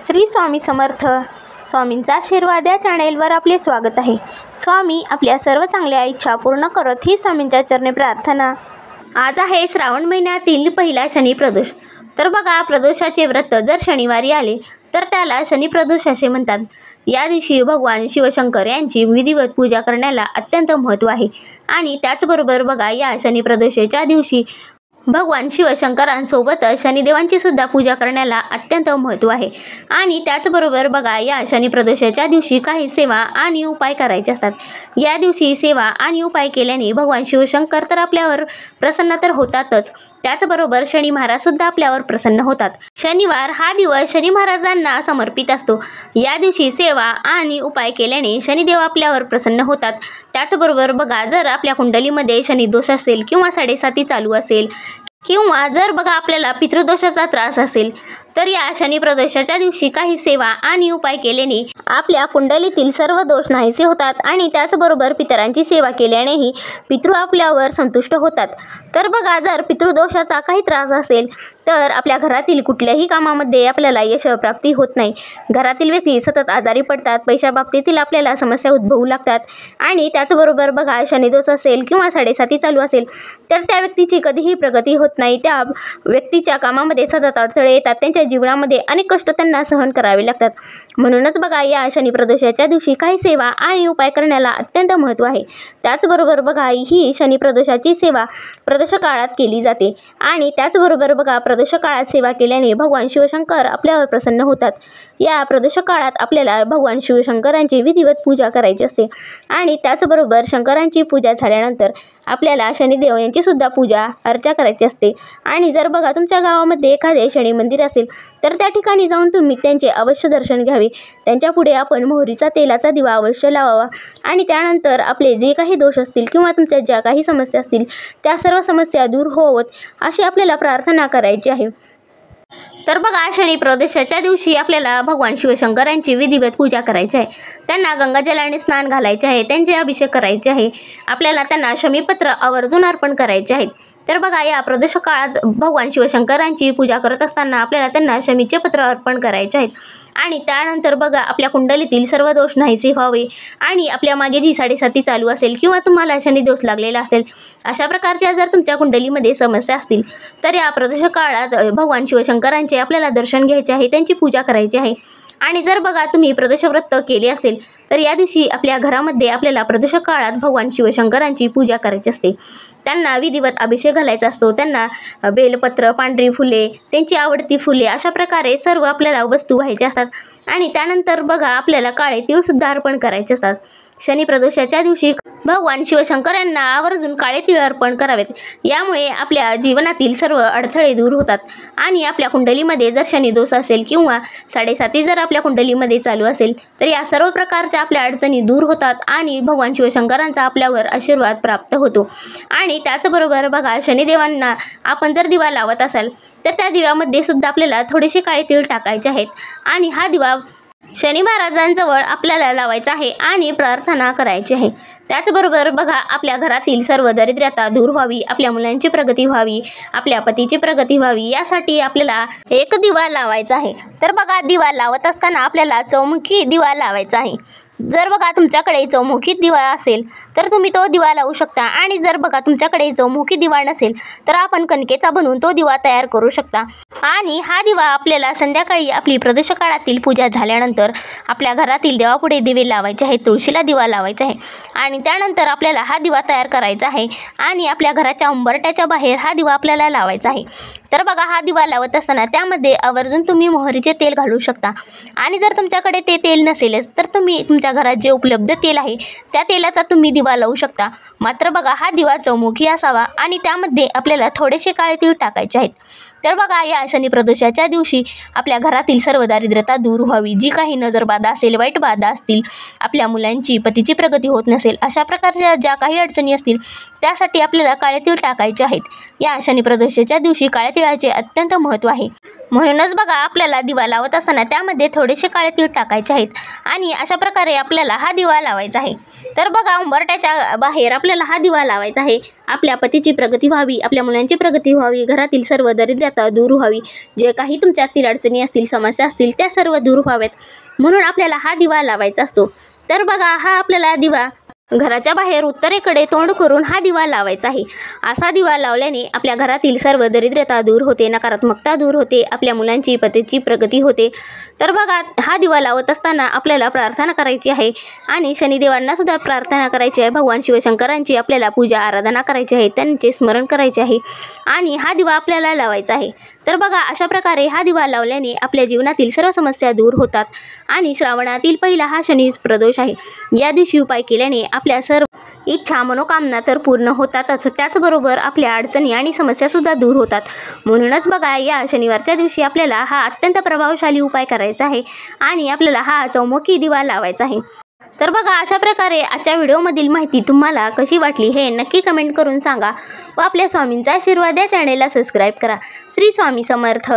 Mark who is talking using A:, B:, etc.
A: श्री स्वामी समर्थ. स्वामींचा आशीर्वाद या चॅनेलवर आपले स्वागत आहे. स्वामी आपल्या सर्व चांगल्या इच्छा पूर्ण करत ही स्वामींच्या चरणी प्रार्थना. आज आहे श्रावण महिन्यातील पहिला शनी प्रदोष. तर बघा, प्रदोषाचे व्रत जर शनिवारी आले तर त्याला शनी प्रदोष असे म्हणतात. या दिवशी भगवान शिवशंकर यांची विधिवत पूजा करण्याला अत्यंत महत्त्व आहे. आणि त्याचबरोबर बघा, या शनी प्रदोषाच्या दिवशी भगवान शिवशंकरांसोबत शनिदेवांची सुद्धा पूजा करण्याला अत्यंत महत्त्व आहे. आणि त्याचबरोबर बघा, या शनी प्रदोषाच्या दिवशी काही सेवा आणि उपाय करायचे असतात. या दिवशी सेवा आणि उपाय केल्याने भगवान शिवशंकर तर आपल्यावर प्रसन्न तर होतातच, त्याचबरोबर शनी महाराज सुद्धा आपल्यावर प्रसन्न होतात. शनिवार हा दिवस शनी महाराजांना समर्पित असतो. या दिवशी सेवा आणि उपाय केल्याने शनिदेव आपल्यावर प्रसन्न होतात. त्याचबरोबर बघा, जर आपल्या कुंडलीमध्ये शनिदोष असेल किंवा 7.5 चालू असेल किंवा जर बघा आपल्याला पितृदोषाचा त्रास असेल तर या शनी प्रदोषाच्या दिवशी काही सेवा आणि उपाय केल्याने आपल्या कुंडलीतील सर्व दोष नाहीसे होतात. आणि त्याचबरोबर पितरांची सेवा केल्यानेही पितृ आपल्यावर संतुष्ट होतात. तर बघा, जर पितृदोषाचा काही त्रास असेल तर आपल्या घरातील कुठल्याही कामामध्ये आपल्याला यश प्राप्ती होत नाही. घरातील व्यक्ती सतत आजारी पडतात, पैशाबाबतीतील आपल्याला समस्या उद्भवू लागतात. आणि त्याचबरोबर बघा, शनिदोष असेल किंवा 7.5 चालू असेल तर त्या व्यक्तीची कधीही प्रगती होत नाही. त्या व्यक्तीच्या कामामध्ये सतत अडथळे येतात, त्यांच्या जीवनामध्ये अनेक कष्ट त्यांना सहन करावे लागतात. म्हणूनच बघा, या शनी प्रदोषाच्या दिवशी काही सेवा आणि उपाय करण्याला अत्यंत महत्त्व आहे. त्याचबरोबर बघा, ही शनी प्रदोषाची सेवा प्रदोष काळात केली जाते. आणि त्याचबरोबर बघा, प्रदोष काळात सेवा केल्याने भगवान शिवशंकर आपल्यावर प्रसन्न होतात. या प्रदोष काळात आपल्याला भगवान शिवशंकरांची विधिवत पूजा करायची असते. आणि त्याचबरोबर शंकरांची पूजा झाल्यानंतर आपल्याला शनिदेव यांची सुद्धा पूजा अर्चा करायची असते. आणि जर बघा, तुमच्या गावामध्ये एखादे शनी मंदिर असेल तर त्या ठिकाणी जाऊन तुम्ही त्यांचे अवश्य दर्शन घ्यावे. त्यांच्या पुढे आपण मोहरीचा तेलाचा दिवा अवश्य लावावा. आणि त्यानंतर आपले जे काही दोष असतील किंवा तुमच्या ज्या काही समस्या असतील त्या सर्व समस्या दूर होवोत अशी आपल्याला प्रार्थना करायची आहे. तर बघा, शनी प्रदोषाच्या दिवशी आपल्याला भगवान शिवशंकरांची विधिवत पूजा करायची आहे. त्यांना गंगाजलाने स्नान घालायचे आहे, त्यांचे अभिषेक करायचे आहे. आपल्याला त्यांना शमीपत्र आवर्जून अर्पण करायचे आहेत. तर बघा, या प्रदोष काळात भगवान शिवशंकरांची पूजा करत असताना आपल्याला त्यांना शमीचे पत्र अर्पण करायचे आहेत. आणि त्यानंतर बघा, आपल्या कुंडलीतील सर्व दोष नाहीसे व्हावे. आणि आपल्या मागे जी 7.5 चालू असेल किंवा तुम्हाला शनिदोष लागलेला असेल, अशा प्रकारच्या जर तुमच्या कुंडलीमध्ये समस्या असतील तर या प्रदोष काळात भगवान शिवशंकरांचे आपल्याला दर्शन घ्यायचे आहे, त्यांची पूजा करायची आहे. आणि जर बघा, तुम्ही प्रदोष व्रत केले असेल तर या दिवशी आपल्या घरामध्ये आपल्याला प्रदोष काळात भगवान शिवशंकरांची पूजा करायची असते. त्यांना विधिवत अभिषेक घालायचा असतो. त्यांना बेलपत्र, पांढरी फुले, त्यांची आवडती फुले अशा प्रकारे सर्व आपल्याला वस्तू व्हायच्या असतात. आणि त्यानंतर बघा, आपल्याला काळे तीळसुद्धा अर्पण करायचे असतात. शनी प्रदोषाच्या दिवशी भगवान शिवशंकरांना आवर्जून काळे तीळ अर्पण करावेत. यामुळे आपल्या जीवनातील सर्व अडथळे दूर होतात. आणि आपल्या कुंडलीमध्ये जर शनिदोष असेल किंवा 7.5 जर आपल्या कुंडलीमध्ये चालू असेल तर या सर्व प्रकारच्या आपल्या अडचणी दूर होतात. आणि भगवान शिवशंकरांचा आपल्यावर आशीर्वाद प्राप्त होतो. आणि त्याचबरोबर बघा, शनिदेवांना आपण जर दिवा लावत असाल तर त्या दिव्यामध्ये सुद्धा आपल्याला थोडेसे काळे तीळ टाकायचे आहेत. आणि हा दिवा शनी महाराजांजवळ आपल्याला लावायचा आहे आणि प्रार्थना करायची आहे. त्याचबरोबर बघा, आपल्या घरातील सर्व दरिद्रता दूर व्हावी, आपल्या मुलांची प्रगती व्हावी, आपल्या पतीची प्रगती व्हावी, यासाठी आपल्याला एक दिवा लावायचा आहे. तर बघा, दिवा लावत असताना आपल्याला चौमुखी दिवा लावायचा आहे. जर बघा तुमच्याकडे चौमुखी दिवा असेल तर तुम्ही तो दिवा लावू शकता. आणि जर बघा तुमच्याकडे चौमुखी दिवा नसेल तर आपण कणकेचा बनवून तो दिवा तयार करू शकता. आणि हा दिवा आपल्याला संध्याकाळी आपली प्रदोष काळातील पूजा झाल्यानंतर आपल्या घरातील देवापुढे दिवे लावायचे आहेत, तुळशीला दिवा लावायचा आहे. आणि त्यानंतर आपल्याला हा दिवा तयार करायचा आहे आणि आपल्या घराच्या उंबरट्याच्या बाहेर हा दिवा आपल्याला लावायचा आहे. तर बघा, हा दिवा लावत असताना त्यामध्ये आवर्जून तुम्ही मोहरीचे तेल घालू शकता. आणि जर तुमच्याकडे ते तेल नसेलच तर तुम्ही तुमच्या घरात जे उपलब्ध तेल आहे त्या तेलाचा तुम्ही दिवा लावू शकता. मात्र बघा, हा दिवा चौमुखी असावा आणि त्यामध्ये आपल्याला थोडेसे काळे तीळ टाकायचे आहेत. तर बघा, या शनी प्रदोषाच्या दिवशी आपल्या घरातील सर्व दारिद्र्यता दूर व्हावी, जी काही नजरबाधा असेल, वाईट बाधा असतील, आपल्या मुलांची पतीची प्रगती होत नसेल, अशा प्रकारच्या ज्या काही अडचणी असतील त्यासाठी आपल्याला काळे तीळ टाकायचे आहेत. या शनी प्रदोषाच्या दिवशी काळे तिळाचे अत्यंत महत्त्व आहे. म्हणूनच बघा, आपल्याला दिवा लावत असताना त्यामध्ये थोडेसे काळे तीळ टाकायचे आहेत आणि अशा प्रकारे आपल्याला हा दिवा लावायचा आहे. तर बघा, उंबरठ्याच्या बाहेर आपल्याला हा दिवा लावायचा आहे. आपल्या पतीची प्रगती व्हावी, आपल्या मुलांची प्रगती व्हावी, घरातील सर्व दरिद्रता दूर व्हावी, जे काही तुमच्यातील अडचणी असतील, समस्या असतील, त्या सर्व दूर व्हाव्यात म्हणून आपल्याला हा दिवा लावायचा असतो. तर बघा, हा आपल्याला दिवा घराच्या बाहेर उत्तरेकडे तोंड करून हा दिवा लावायचा आहे. असा दिवा लावल्याने आपल्या घरातील सर्व दरिद्रता दूर होते, नकारात्मकता दूर होते, आपल्या मुलांची पतीची प्रगती होते. तर बघा, हा दिवा लावत असताना आपल्याला प्रार्थना करायची आहे आणि शनिदेवांना सुद्धा प्रार्थना करायची आहे. भगवान शिवशंकरांची आपल्याला पूजा आराधना करायची आहे, त्यांचे स्मरण करायचे आहे आणि हा दिवा आपल्याला लावायचा आहे. तर बघा, अशा प्रकारे हा दिवा लावल्याने आपल्या जीवनातील सर्व समस्या दूर होतात आणि श्रावणातील पहिला हा शनी प्रदोष आहे. या दिवशी उपाय केल्याने आपल्या सर्व इच्छा मनोकामना तर पूर्ण होतातच, त्याचबरोबर आपल्या अडचणी आणि समस्यासुद्धा दूर होतात. म्हणूनच बघा, या शनिवारच्या दिवशी आपल्याला हा अत्यंत प्रभावशाली उपाय करायचा आहे आणि आपल्याला हा चौमुखी दिवा लावायचा आहे. तर बघा, अशा प्रकारे आजच्या व्हिडिओमधील माहिती तुम्हाला कशी वाटली हे नक्की कमेंट करून सांगा व आपल्या स्वामींचा आशीर्वाद या चॅनेलला सबस्क्राईब करा. श्री स्वामी समर्थ.